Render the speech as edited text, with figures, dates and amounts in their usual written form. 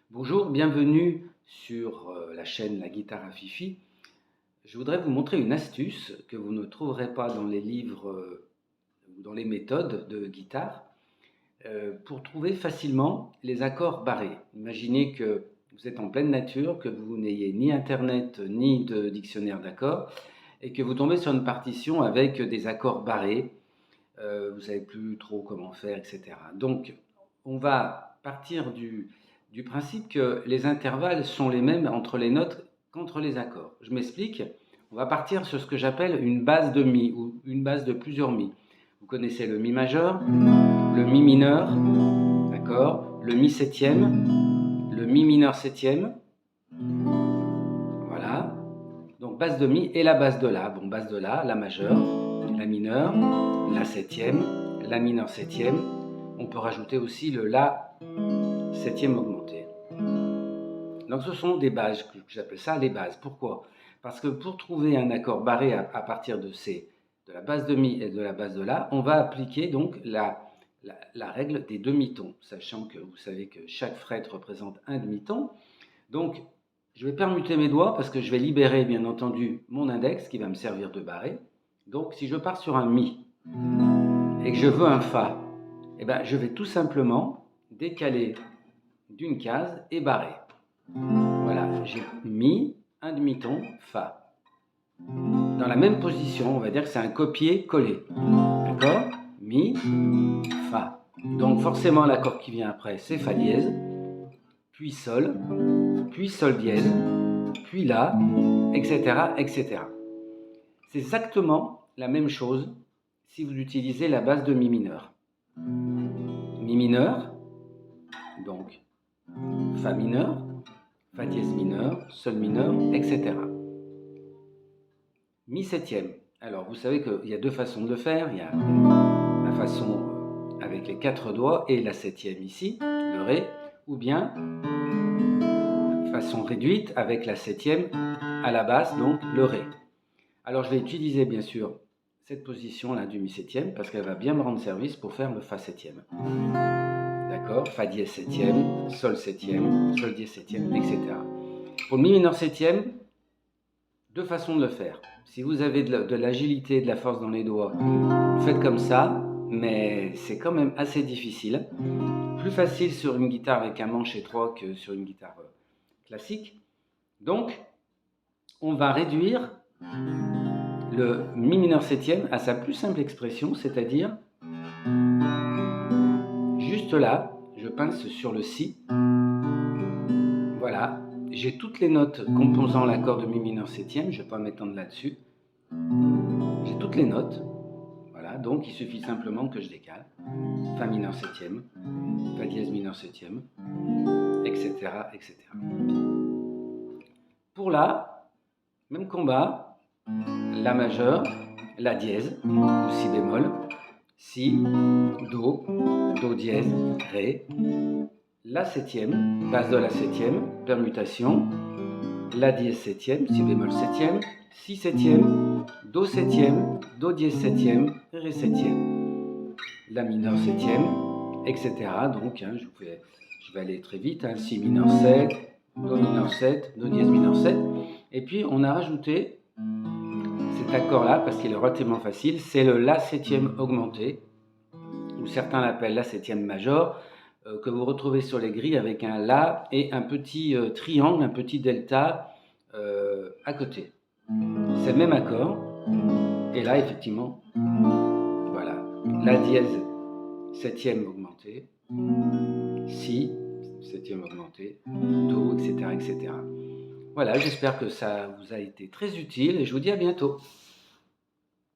Bonjour, bienvenue sur la chaîne La Guitare à Fifi. Je voudrais vous montrer une astuce que vous ne trouverez pas dans les livres ou dans les méthodes de guitare pour trouver facilement les accords barrés. Imaginez que vous êtes en pleine nature, que vous n'ayez ni internet ni de dictionnaire d'accords et que vous tombez sur une partition avec des accords barrés. Vous ne savez plus trop comment faire, etc. Donc, on va partir du principe que les intervalles sont les mêmes entre les notes qu'entre les accords. Je m'explique. On va partir sur ce que j'appelle une base de mi ou une base de plusieurs mi. Vous connaissez le mi majeur, le mi mineur, d'accord, le mi septième, le mi mineur septième. Voilà. Donc base de mi et la base de la. Bon, base de la majeure, la mineure, la septième, la mineure septième. On peut rajouter aussi le la septième augmenté. Donc ce sont des bases, j'appelle ça les bases. Pourquoi? Parce que pour trouver un accord barré à partir de la base de mi et de la base de la, on va appliquer donc la règle des demi-tons, sachant que vous savez que chaque fret représente un demi-ton. Donc je vais permuter mes doigts parce que je vais libérer bien entendu mon index qui va me servir de barré. Donc si je pars sur un mi et que je veux un fa, eh ben, je vais tout simplement décaler d'une case et barrer. Voilà, j'ai mi, un demi-ton, fa. Dans la même position, on va dire que c'est un copier-coller. D'accord? Mi, fa. Donc forcément l'accord qui vient après c'est fa dièse, puis sol dièse, puis la, etc., etc. C'est exactement la même chose si vous utilisez la base de mi mineur. Mi mineur, donc fa mineur, fa dièse mineur, sol mineur, etc. Mi septième. Alors vous savez qu'il y a deux façons de le faire. Il y a la façon avec les quatre doigts et la septième ici, le ré, ou bien façon réduite avec la septième à la basse, donc le ré. Alors je vais utiliser bien sûr cette position là du mi septième parce qu'elle va bien me rendre service pour faire le fa septième. D'accord? Fa dièse septième, sol dièse septième, etc. Pour le mi mineur septième, deux façons de le faire. Si vous avez de l'agilité, de la force dans les doigts, vous faites comme ça, mais c'est quand même assez difficile. Plus facile sur une guitare avec un manche étroit que sur une guitare classique. Donc, on va réduire le mi mineur septième à sa plus simple expression, c'est-à-dire juste là, je pince sur le si. Voilà, j'ai toutes les notes composant l'accord de mi mineur septième, je ne vais pas m'étendre là-dessus. J'ai toutes les notes, voilà, donc il suffit simplement que je décale. Fa mineur septième, fa dièse mineur septième, etc., etc. Pour la, même combat, la majeure, la dièse, ou si bémol, si, do, do dièse, ré, la septième, base de la septième, permutation, la dièse septième, si bémol septième, si septième, do septième, do dièse septième, ré septième, la mineure septième, etc. Donc hein, je vais aller très vite, hein, si mineur 7, do mineur 7, do dièse mineur 7, et puis on a rajouté cet accord-là, parce qu'il est relativement facile, c'est le la septième augmenté, ou certains l'appellent la septième major, que vous retrouvez sur les grilles avec un la et un petit triangle, un petit delta à côté. C'est le même accord, et là effectivement, voilà, la dièse septième augmenté, si septième augmenté, do, etc., etc. Voilà, j'espère que ça vous a été très utile et je vous dis à bientôt.